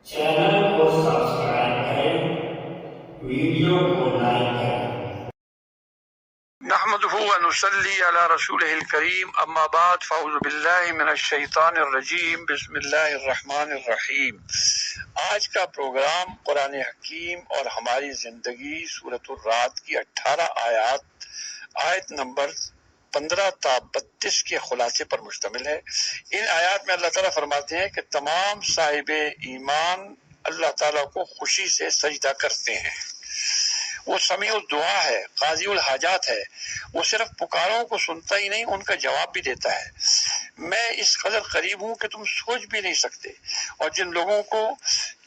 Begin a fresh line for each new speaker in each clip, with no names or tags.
Channel को subscribe करें, video को लाइक करें।
नहमदुहु व नुसल्ली अला रसूलिहिल करीम अम्मा बाद फ़अऊज़ु बिल्लाहि मिनश शैतानिर रजीम बिस्मिल्लाहिर रहमानिर रहीम। आज का प्रोग्राम कुरान हकीम और हमारी जिंदगी सूरतुर रात की 18 आयत नंबर 15 ता 32 के खुलासे पर मुश्तमिल है। इन आयत में अल्लाह ताला फरमाते हैं कि तमाम साहिबे ईमान अल्लाह ताला को खुशी से सजदा करते हैं। वो समीउल दुआ है, काज़ीउल हाजात है। वो सिर्फ पुकारों को सुनता ही नहीं, उनका जवाब भी देता है। मैं इस कदर करीब हूं कि तुम सोच भी नहीं सकते। और जिन लोगों को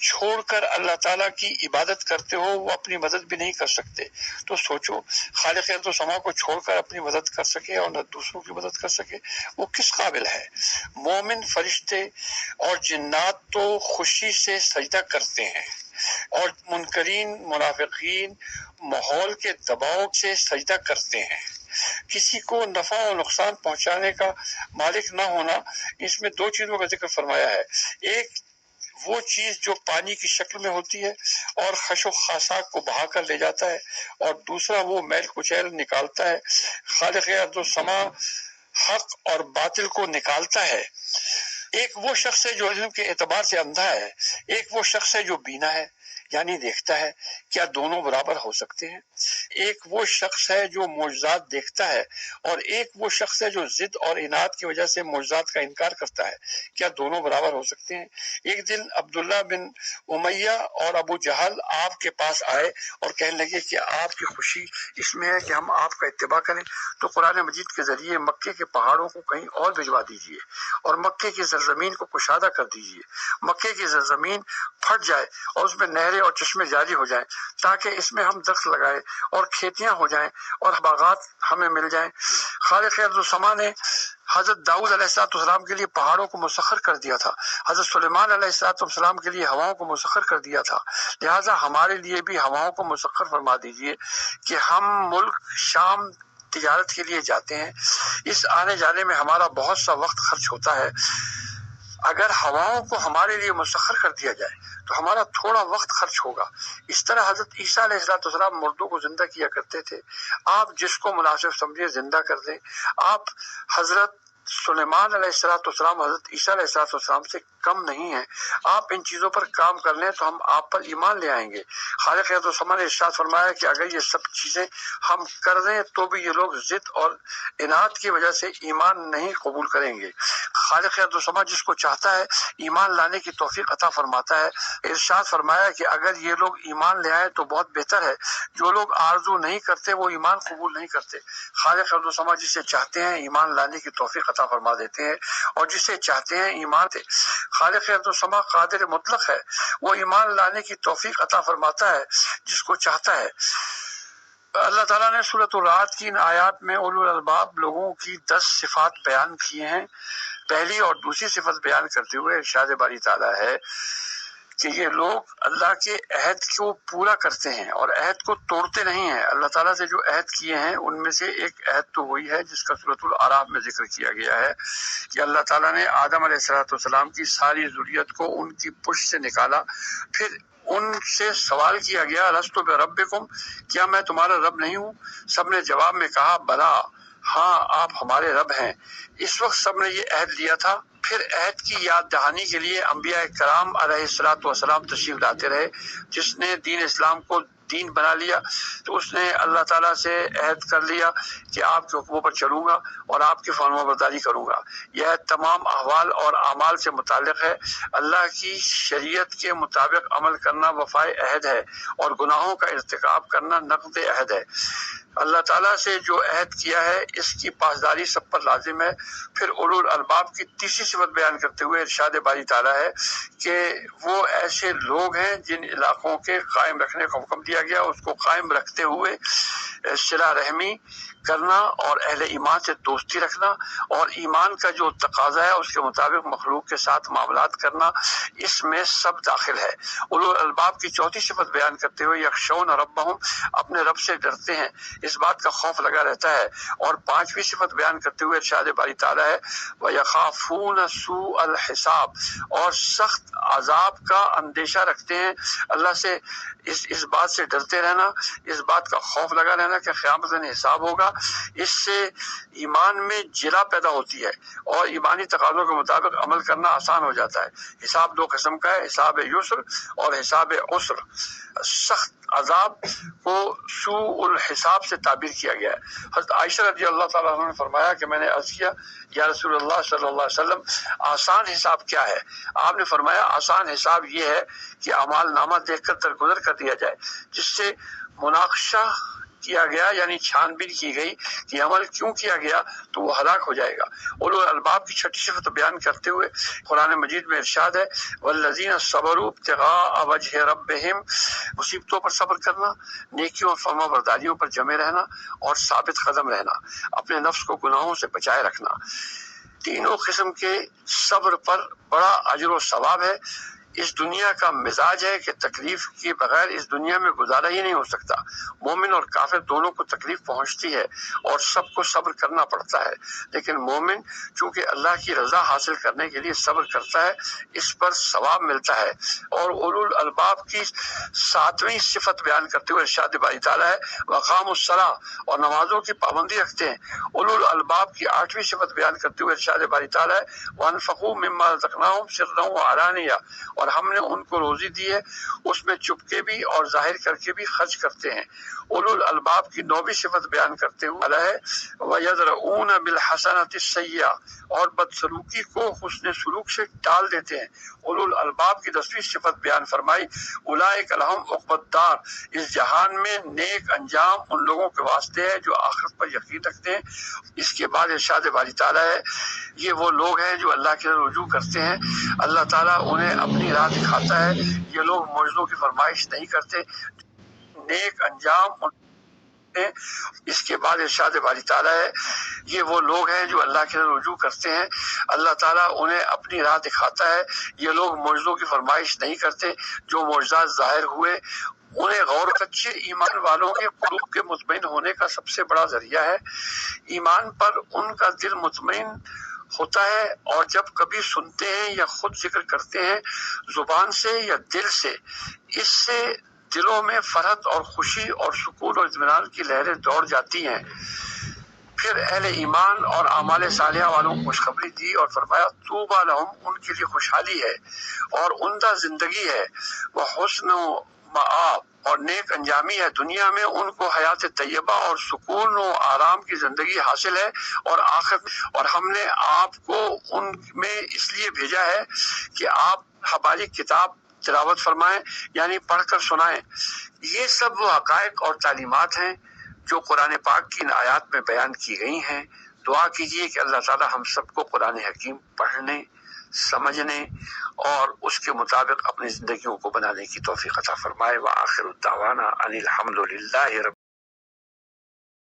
छोड़कर अल्लाह ताला की इबादत करते हो वो अपनी मदद भी नहीं कर सकते। तो सोचो, खालिक अर्ज़ व समा को छोड़कर अपनी मदद कर सके और न दूसरों की मदद कर सके, वो किस काबिल है। मोमिन फरिश्ते और जिन्नात तो खुशी से सजदा करते हैं और मुनकरीन मुनाफिकीन माहौल के दबाव से सजदा करते हैं। किसी को नफा और नुकसान पहुंचाने का मालिक न होना, इसमें दो चीजों का जिक्र फरमाया है। एक वो चीज जो पानी की शक्ल में होती है और खशो खासाक को बहा कर ले जाता है, और दूसरा वो मैल कुचैल निकालता है। खालिक अर्ज़ व समा हक और बातिल को निकालता है। एक वो शख्स है जो इल्म के एतबार से अंधा है, एक वो शख्स है जो बीना है यानी देखता है। क्या दोनों बराबर हो सकते हैं? एक वो शख्स है जो मोजज़ात देखता है और एक वो शख्स है जो जिद और इनाद की वजह से मोजज़ात का इनकार करता है। क्या दोनों बराबर हो सकते हैं? एक दिन अब्दुल्ला बिन उमैया और अबू जहल आपके पास आए और कहने लगे कि आपकी खुशी इसमें है कि हम आपका इत्तिबा करें, तो कुरान मजीद के जरिए मक्के के पहाड़ों को कहीं और भिजवा दीजिए और मक्के की सरजमीन को कुशादा कर दीजिए। मक्के की सरजमीन फट जाए और उसमें नहरें और चश्मे जारी हो जाएं, ताकि इसमें हम दरख्त लगाएं और खेतियां हो जाएं और बागात हमें मिल जाएं। खालिक अर्ज़ व समा ने हजरत दाऊद अलैहिस्सलाम के लिए पहाड़ों को मुसख्खर कर दिया था, हजरत सुलेमान अलैहिस्सलाम के लिए हवाओं को मुसख्खर कर दिया था। लिहाजा हमारे लिए भी हवाओं को मुसख्खर फरमा दीजिए कि हम मुल्क शाम तिजारत के लिए जाते हैं। इस आने जाने में हमारा बहुत सा वक्त खर्च होता है। अगर हवाओं को हमारे लिए मुसख्खर कर दिया जाए तो हमारा थोड़ा वक्त खर्च होगा। इस तरह हजरत ईसा अलैहिस्सलाम मुर्दों को जिंदा किया करते थे। आप जिसको मुनासिब समझे जिंदा कर दें। आप हजरत सुलेमान अलैहिस्सलाम हजरत ईसा अलैहिस्सलाम से कम नहीं है। आप इन चीजों पर काम कर लें तो हम आप पर ईमान ले आएंगे। खालिक अर्ज़ व समा ने इरशाद फरमाया कि अगर ये सब चीजें हम कर दें तो भी ये लोग जिद और इनाद की वजह से ईमान नहीं कबूल करेंगे। खालिक अर्ज़ व समा जिसको चाहता है ईमान लाने की तौफीक अता फरमाता है। इरशाद फरमाया कि अगर ये लोग ईमान ले आए तो बहुत बेहतर है। जो लोग आरजू नहीं करते वो ईमान कबूल नहीं करते। खालिक अर्ज़ व समा जिसे चाहते हैं ईमान लाने की तौफीक अता फरमा देते हैं और जिसे चाहते हैं ईमान से। खालिक अर्ज़ व समा कादिर मुतलक है, वो ईमान लाने की तौफीक अता फरमाता है जिसको चाहता है। अल्लाह ताला ने सूरत रात की इन आयत में उलुल अलबाब लोगों की 10 सिफात बयान किए हैं। पहली और दूसरी सिफत बयान करते हुए इरशाद बारी ताला है कि ये लोग अल्लाह के अहद को पूरा करते हैं और अहद को तोड़ते नहीं हैं। अल्लाह ताला से जो अहद किए हैं उनमें से एक अहद तो वही है जिसका सूरतुल आराफ में जिक्र किया गया है कि अल्लाह ताला ने आदम अलैहिस्सलाम की सारी ज़ुर्रियत को उनकी पुश्त से निकाला। फिर उनसे सवाल किया गया, अलस्तु बिरब्बिकुम, क्या मैं तुम्हारा रब नहीं हूँ? सब ने जवाब में कहा, बला, हाँ आप हमारे रब हैं। इस वक्त सब ने ये अहद लिया था। फिर अहद की याद दहानी के लिए अंबिया कराम अलैहिस्सलातु वस्सलाम तशरीफ लाते रहे। जिसने दीन इस्लाम को दीन बना लिया तो उसने अल्लाह ताला से अहद कर लिया कि आपके हुक्मों पर चलूंगा और आपकी फरमाबरदारी करूंगा। यह तमाम अहवाल और अमाल से मुताल्लिक है। अल्लाह की शरीयत के मुताबिक अमल करना वफाए अहद है और गुनाहों का इर्तिकाब करना नक़्द अहद है। अल्लाह ताला से जो अहद किया है इसकी पासदारी सब पर लाजिम है। फिर उलुल अलबाब की तीसरी सिफत बयान करते हुए इरशाद बारी ताला है कि वो ऐसे लोग हैं जिन इलाकों के कायम रखने का हुक्म दिया गया, उसको कायम रखते हुए सिला रहमी کرنا اور اہل ایمان سے دوستی رکھنا اور ایمان کا جو تقاضا ہے اس کے مطابق مخلوق کے ساتھ معاملات کرنا، اس میں سب داخل ہے۔ اولو الالباب کی چوتھی صفت بیان کرتے ہوئے یخشون ربہم، اپنے رب سے ڈرتے ہیں، اس بات کا خوف لگا رہتا ہے۔ اور پانچویں صفت بیان کرتے ہوئے ارشاد باری تعالیٰ ہے وَيَخَافُونَ سُوءَ الْحِسَابِ، اور سخت عذاب کا اندیشہ رکھتے ہیں اللہ سے، اس بات سے ڈرتے رہنا، اس بات کا خوف لگا رہنا کہ قیامت میں حساب ہوگا۔ اس سے ایمان میں جلا پیدا ہوتی ہے اور ایمانی تقاضوں کے مطابق عمل کرنا آسان ہو جاتا ہے۔ حساب دو قسم کا ہے، حساب یسر اور حساب عسر۔ سخت عذاب کو سوء الحساب سے تعبیر کیا گیا ہے۔ حضرت عائشہ رضی اللہ تعالیٰ عنہ نے فرمایا کہ میں نے عرض کیا یا رسول اللہ صلی اللہ علیہ وسلم آسان حساب کیا ہے؟ آپ نے فرمایا آسان حساب یہ ہے کہ اعمال نامہ دیکھ کر درگزر کر دیا جائے، جس سے مناقشہ کیا گیا یعنی چھان بین کی گئی کہ عمل کیوں کیا گیا تو وہ ہلاک ہو جائے گا۔ اولو الالباب کی چھٹی صفت بیان کرتے ہوئے قرآن مجید میں ارشاد ہے والذین صبروا ابتغاء وجہ ربہم، مصیبتوں پر صبر کرنا، نیکیوں اور فرما برداریوں پر جمے رہنا اور ثابت قدم رہنا، اپنے نفس کو گناہوں سے بچائے رکھنا۔ تینوں قسم کے صبر پر بڑا اجر و ثواب ہے۔ اس دنیا کا مزاج ہے کہ تکلیف کے بغیر اس دنیا میں گزارا ہی نہیں ہو سکتا۔ مومن اور کافر دونوں کو تکلیف پہنچتی ہے اور سب کو صبر کرنا پڑتا ہے، لیکن مومن چونکہ اللہ کی رضا حاصل کرنے کے لیے صبر کرتا ہے، اس پر ثواب ملتا ہے۔ اور اولو الالباب کی ساتویں صفت بیان کرتے ہوئے ارشاد باری تعالیٰ ہے وقاموا الصلاۃ، اور نمازوں کی پابندی رکھتے ہیں۔ اولو الالباب کی آٹھویں صفت بیان کرتے ہوئے ارشاد باری تعالیٰ ہے وانفقوا مما رزقناہم سرا وعلانیہ، اور ہم نے ان کو روزی دی ہے اس میں چپکے بھی اور ظاہر کر کے بھی خرچ کرتے ہیں۔ اولو الالباب کی نویں صفت بیان کرتے ہوئے ہے وَيَدْرَؤُونَ بِالْحَسَنَةِ السَّيِّئَةَ، اور بدسلوکی کو حسن سلوک سے ٹال دیتے ہیں۔ اولو الالباب کی 10ویں صفت بیان فرمائی اولئک لہم عقبی الدار، اس جہان میں نیک انجام ان لوگوں کے واسطے ہے جو آخرت پر یقین رکھتے ہیں۔ اس کے بعد ارشاد باری تعالیٰ ہے یہ وہ لوگ ہیں جو اللہ کی طرف رجوع کرتے ہیں، اللہ تعالیٰ انہیں اپنی راہ دکھاتا ہے، یہ لوگ معجزوں کی فرمائش نہیں کرتے، نیک انجام۔ اس کے بعد ارشاد باری تعالیٰ ہے یہ وہ لوگ ہیں جو اللہ کی طرف رجوع کرتے ہیں، اللہ تعالیٰ انہیں اپنی راہ دکھاتا ہے، یہ لوگ معجزوں کی فرمائش نہیں کرتے، جو معجزات ظاہر ہوئے انہیں غور سچے ایمان والوں کے قلوب کے مطمئن ہونے کا سب سے بڑا ذریعہ ہے۔ ایمان پر ان کا دل مطمئن ہوتا ہے اور جب کبھی سنتے ہیں یا خود ذکر کرتے ہیں زبان سے یا دل سے، اس سے دلوں میں فرحت اور خوشی اور سکون اور اطمینان کی لہریں دوڑ جاتی ہیں۔ پھر اہل ایمان اور اعمال صالحہ والوں کو خوشخبری دی اور فرمایا طوبیٰ لہم، ان کے لیے خوشحالی ہے اور عمدہ زندگی ہے، وحسن مآب، اور نیک انجامی ہے، دنیا میں ان کو حیات طیبہ اور سکون و آرام کی زندگی حاصل ہے اور آخرت، اور ہم نے آپ کو ان میں اس لیے بھیجا ہے کہ آپ ہماری کتاب تلاوت فرمائیں یعنی پڑھ کر سنائیں۔ یہ سب وہ حقائق اور تعلیمات ہیں جو قرآن پاک کی ان آیات میں بیان کی گئی ہیں۔ دعا کیجیے کہ اللہ تعالی ہم سب کو قرآن حکیم پڑھنے، سمجھنے اور اس کے مطابق اپنی زندگیوں کو بنانے کی توفیق عطا فرمائے۔ وآخر الدعوانا ان الحمد للہ رب